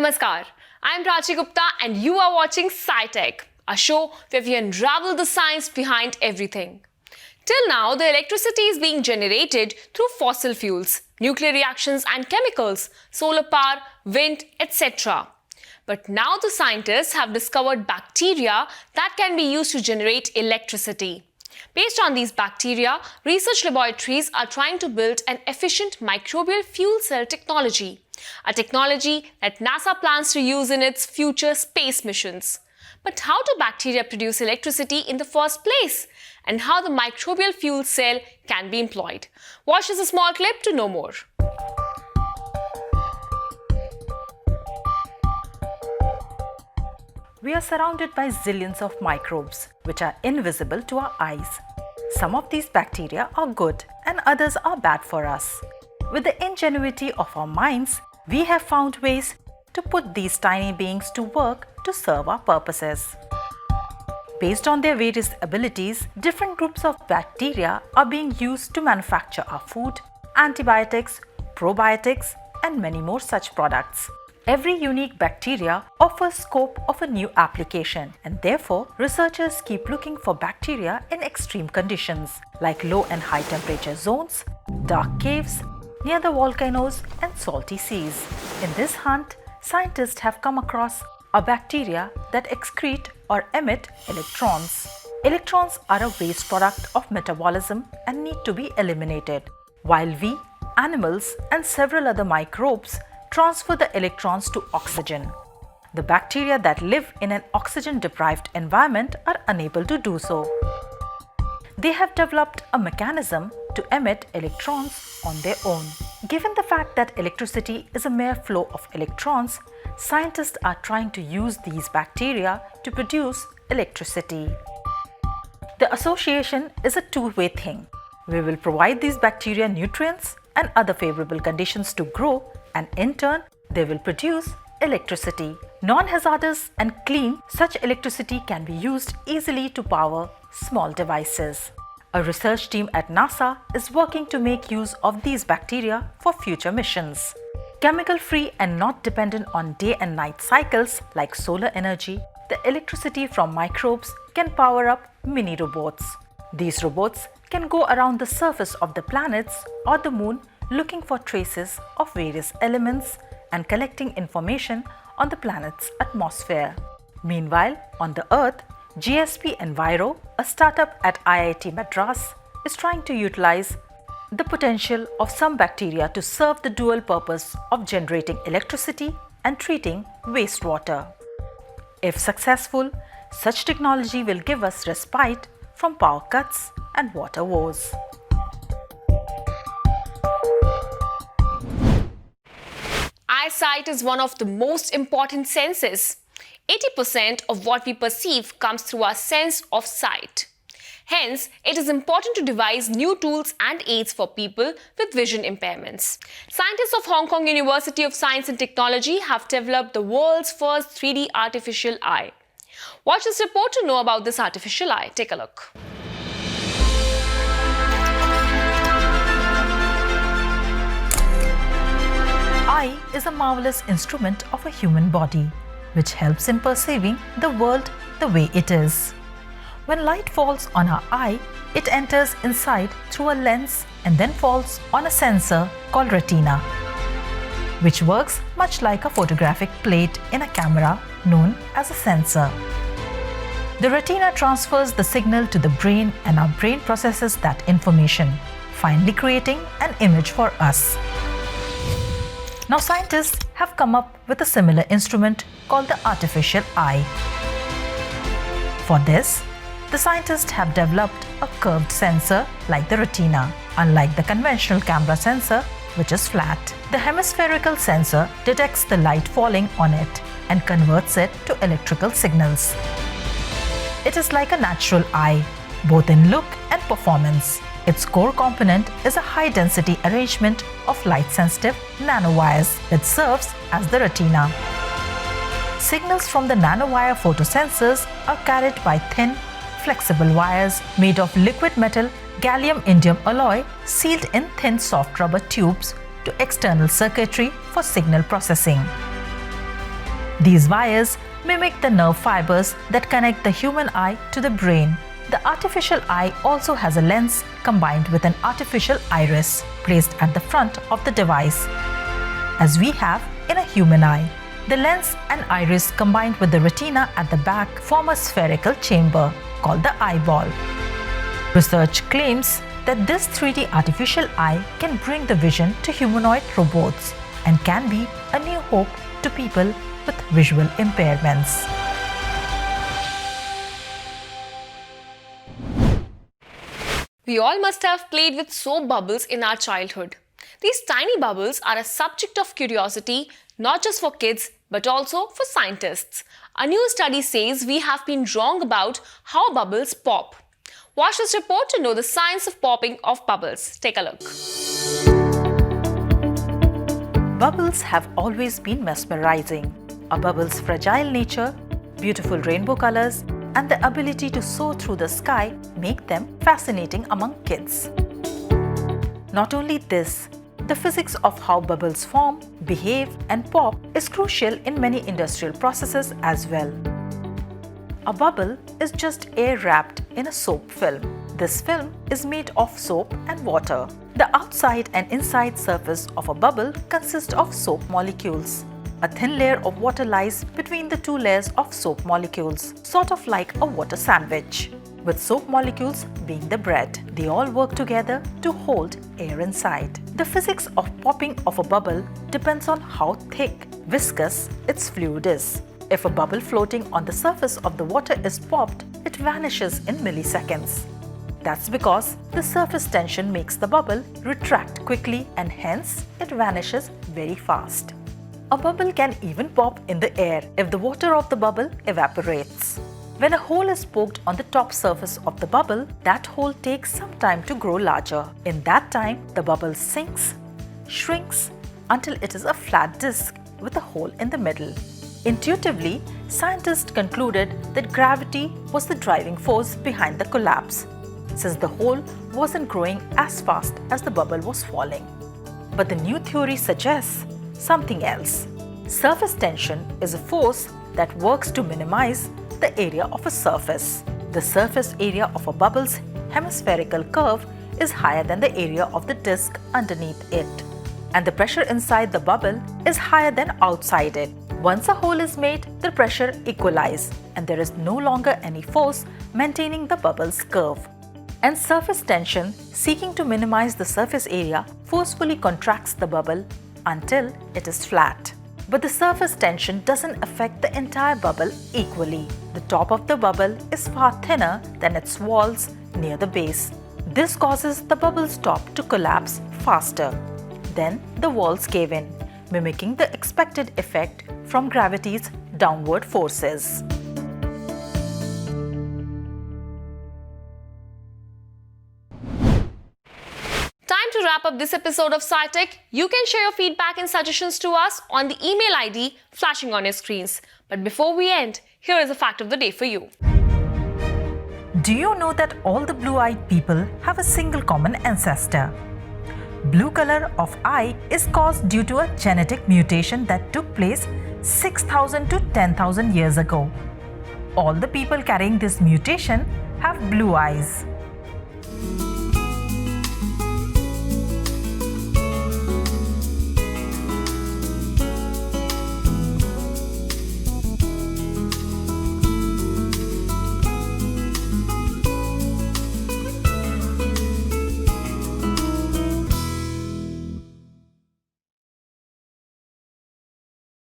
Namaskar, I'm Prachi Gupta and you are watching SciTech, a show where we unravel the science behind everything. Till now, the electricity is being generated through fossil fuels, nuclear reactions and chemicals, solar power, wind, etc. But now the scientists have discovered bacteria that can be used to generate electricity. Based on these bacteria, research laboratories are trying to build an efficient microbial fuel cell technology, a technology that NASA plans to use in its future space missions. But how do bacteria produce electricity in the first place? And how the microbial fuel cell can be employed? Watch this small clip to know more. We are surrounded by zillions of microbes, which are invisible to our eyes. Some of these bacteria are good and others are bad for us. With the ingenuity of our minds, we have found ways to put these tiny beings to work to serve our purposes. Based on their various abilities, different groups of bacteria are being used to manufacture our food, antibiotics, probiotics, and many more such products. Every unique bacteria offers scope of a new application, and therefore researchers keep looking for bacteria in extreme conditions like low and high temperature zones, dark caves, near the volcanoes and salty seas. In this hunt, scientists have come across a bacteria that excrete or emit electrons. Electrons are a waste product of metabolism and need to be eliminated, while we, animals and several other microbes transfer the electrons to oxygen. The bacteria that live in an oxygen-deprived environment are unable to do so. They have developed a mechanism to emit electrons on their own. Given the fact that electricity is a mere flow of electrons, scientists are trying to use these bacteria to produce electricity. The association is a two-way thing. We will provide these bacteria nutrients and other favorable conditions to grow, and in turn, they will produce electricity. Non-hazardous and clean, such electricity can be used easily to power small devices. A research team at NASA is working to make use of these bacteria for future missions. Chemical-free and not dependent on day and night cycles like solar energy, the electricity from microbes can power up mini robots. These robots can go around the surface of the planets or the moon looking for traces of various elements and collecting information on the planet's atmosphere. Meanwhile, on the Earth, GSP Enviro, a startup at IIT Madras, is trying to utilize the potential of some bacteria to serve the dual purpose of generating electricity and treating wastewater. If successful, such technology will give us respite from power cuts and water woes. Eyesight is one of the most important senses. 80% of what we perceive comes through our sense of sight. Hence, it is important to devise new tools and aids for people with vision impairments. Scientists of Hong Kong University of Science and Technology have developed the world's first 3D artificial eye. Watch this report to know about this artificial eye. Take a look. Eye is a marvelous instrument of a human body, which helps in perceiving the world the way it is. When light falls on our eye, it enters inside through a lens and then falls on a sensor called retina, which works much like a photographic plate in a camera known as a sensor. The retina transfers the signal to the brain and our brain processes that information, finally creating an image for us. Now scientists have come up with a similar instrument called the artificial eye. For this, the scientists have developed a curved sensor like the retina, unlike the conventional camera sensor, which is flat. The hemispherical sensor detects the light falling on it and converts it to electrical signals. It is like a natural eye, both in look and performance. Its core component is a high-density arrangement of light-sensitive nanowires that serves as the retina. Signals from the nanowire photosensors are carried by thin, flexible wires made of liquid metal gallium-indium alloy sealed in thin soft rubber tubes to external circuitry for signal processing. These wires mimic the nerve fibers that connect the human eye to the brain. The artificial eye also has a lens combined with an artificial iris placed at the front of the device, as we have in a human eye. The lens and iris combined with the retina at the back form a spherical chamber called the eyeball. Research claims that this 3D artificial eye can bring the vision to humanoid robots and can be a new hope to people with visual impairments. We all must have played with soap bubbles in our childhood. These tiny bubbles are a subject of curiosity not just for kids but also for scientists. A new study says we have been wrong about how bubbles pop. Watch this report to know the science of popping of bubbles. Take a look. Bubbles have always been mesmerizing. A bubble's fragile nature, beautiful rainbow colors, and the ability to soar through the sky make them fascinating among kids. Not only this, the physics of how bubbles form, behave, and pop is crucial in many industrial processes as well. A bubble is just air wrapped in a soap film. This film is made of soap and water. The outside and inside surface of a bubble consists of soap molecules. A thin layer of water lies between the two layers of soap molecules, sort of like a water sandwich, with soap molecules being the bread. They all work together to hold air inside. The physics of popping of a bubble depends on how thick, viscous its fluid is. If a bubble floating on the surface of the water is popped, it vanishes in milliseconds. That's because the surface tension makes the bubble retract quickly and hence it vanishes very fast. A bubble can even pop in the air if the water of the bubble evaporates. When a hole is poked on the top surface of the bubble, that hole takes some time to grow larger. In that time, the bubble sinks, shrinks until it is a flat disc with a hole in the middle. Intuitively, scientists concluded that gravity was the driving force behind the collapse, since the hole wasn't growing as fast as the bubble was falling. But the new theory suggests something else. Surface tension is a force that works to minimize the area of a surface. The surface area of a bubble's hemispherical curve is higher than the area of the disc underneath it, and the pressure inside the bubble is higher than outside it. Once a hole is made, the pressure equalizes and there is no longer any force maintaining the bubble's curve. And surface tension, seeking to minimize the surface area, forcefully contracts the bubble until it is flat. But the surface tension doesn't affect the entire bubble equally. The top of the bubble is far thinner than its walls near the base. This causes the bubble's top to collapse faster. Then the walls cave in, mimicking the expected effect from gravity's downward forces. Time to wrap up this episode of SciTech. You can share your feedback and suggestions to us on the email ID flashing on your screens. But before we end, here is a fact of the day for you. Do you know that all the blue-eyed people have a single common ancestor? Blue color of eye is caused due to a genetic mutation that took place 6,000 to 10,000 years ago. All the people carrying this mutation have blue eyes.